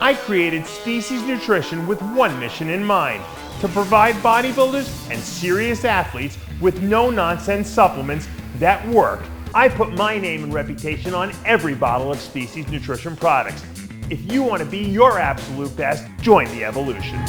I created Species Nutrition with one mission in mind: to provide bodybuilders and serious athletes with no-nonsense supplements that work. I put my name and reputation on every bottle of Species Nutrition products. If you want to be your absolute best, join the evolution.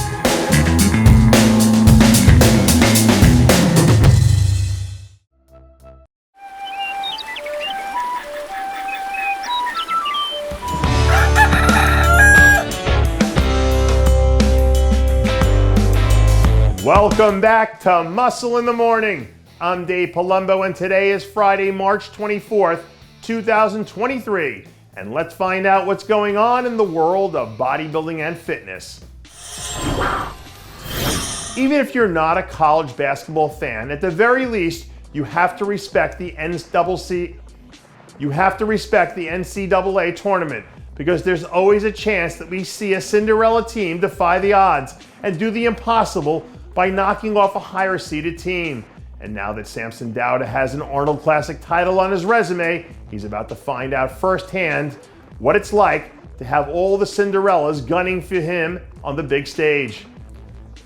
Welcome back to Muscle in the Morning. I'm Dave Palumbo, and today is Friday, March 24th, 2023. And let's find out what's going on in the world of bodybuilding and fitness. Even if you're not a college basketball fan, at the very least, you have to respect the NCAA tournament, because there's always a chance that we see a Cinderella team defy the odds and do the impossible by knocking off a higher seeded team. And now that Samson Dauda has an Arnold Classic title on his resume, he's about to find out firsthand what it's like to have all the Cinderellas gunning for him on the big stage.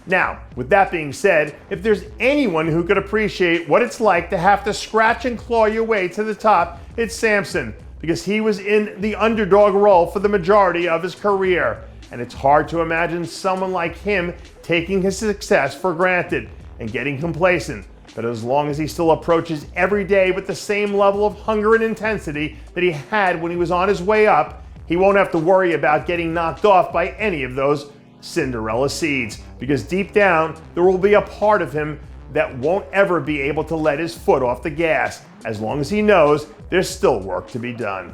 Now, with that being said, if there's anyone who could appreciate what it's like to have to scratch and claw your way to the top, it's Samson, because he was in the underdog role for the majority of his career. And it's hard to imagine someone like him taking his success for granted and getting complacent. But as long as he still approaches every day with the same level of hunger and intensity that he had when he was on his way up, he won't have to worry about getting knocked off by any of those Cinderella seeds, because deep down there will be a part of him that won't ever be able to let his foot off the gas, as long as he knows there's still work to be done.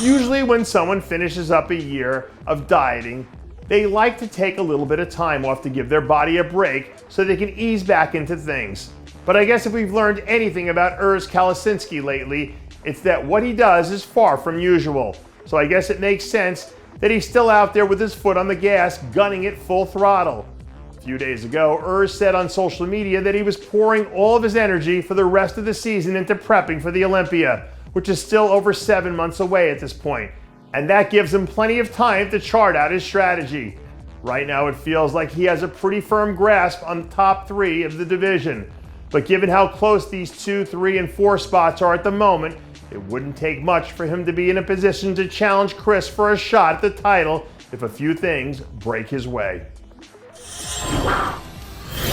Usually when someone finishes up a year of dieting, they like to take a little bit of time off to give their body a break so they can ease back into things. But I guess if we've learned anything about Urs Kalecinski lately, it's that what he does is far from usual. So I guess it makes sense that he's still out there with his foot on the gas, gunning it full throttle. A few days ago, Urs said on social media that he was pouring all of his energy for the rest of the season into prepping for the Olympia, which is still over 7 months away at this point. And that gives him plenty of time to chart out his strategy. Right now it feels like he has a pretty firm grasp on the top 3 of the division. But given how close these 2, 3, and 4 spots are at the moment, it wouldn't take much for him to be in a position to challenge Chris for a shot at the title if a few things break his way.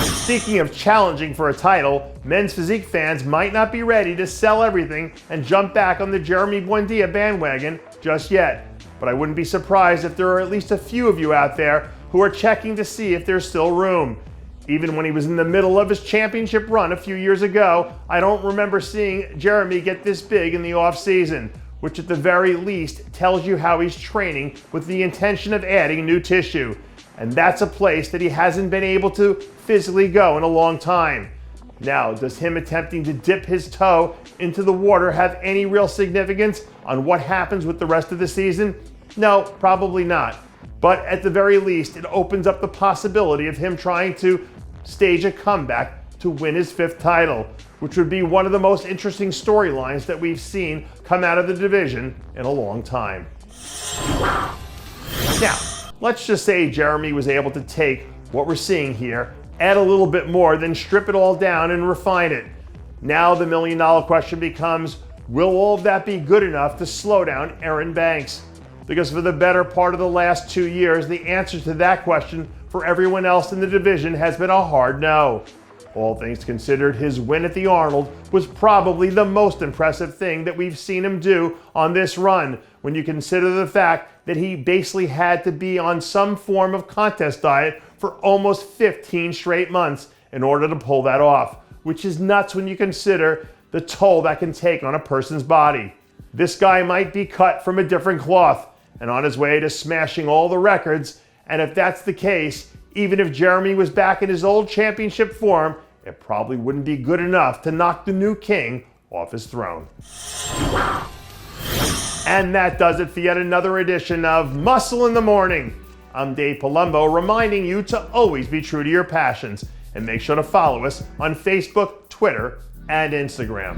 Speaking of challenging for a title, men's physique fans might not be ready to sell everything and jump back on the Jeremy Buendia bandwagon just yet. But I wouldn't be surprised if there are at least a few of you out there who are checking to see if there's still room. Even when he was in the middle of his championship run a few years ago, I don't remember seeing Jeremy get this big in the off-season, which at the very least tells you how he's training with the intention of adding new tissue. And that's a place that he hasn't been able to physically go in a long time. Now, does him attempting to dip his toe into the water have any real significance on what happens with the rest of the season? No, probably not. But at the very least, it opens up the possibility of him trying to stage a comeback to win his 5th title, which would be one of the most interesting storylines that we've seen come out of the division in a long time. Now, let's just say Jeremy was able to take what we're seeing here, add a little bit more, then strip it all down and refine it. Now the $1 million question becomes, will all of that be good enough to slow down Erin Banks? Because for the better part of the last 2 years, the answer to that question for everyone else in the division has been a hard no. All things considered, his win at the Arnold was probably the most impressive thing that we've seen him do on this run, when you consider the fact that he basically had to be on some form of contest diet for almost 15 straight months in order to pull that off, which is nuts when you consider the toll that can take on a person's body. This guy might be cut from a different cloth and on his way to smashing all the records, and if that's the case, even if Jeremy was back in his old championship form, it probably wouldn't be good enough to knock the new king off his throne. And that does it for yet another edition of Muscle in the Morning. I'm Dave Palumbo, reminding you to always be true to your passions, and make sure to follow us on Facebook, Twitter, and Instagram.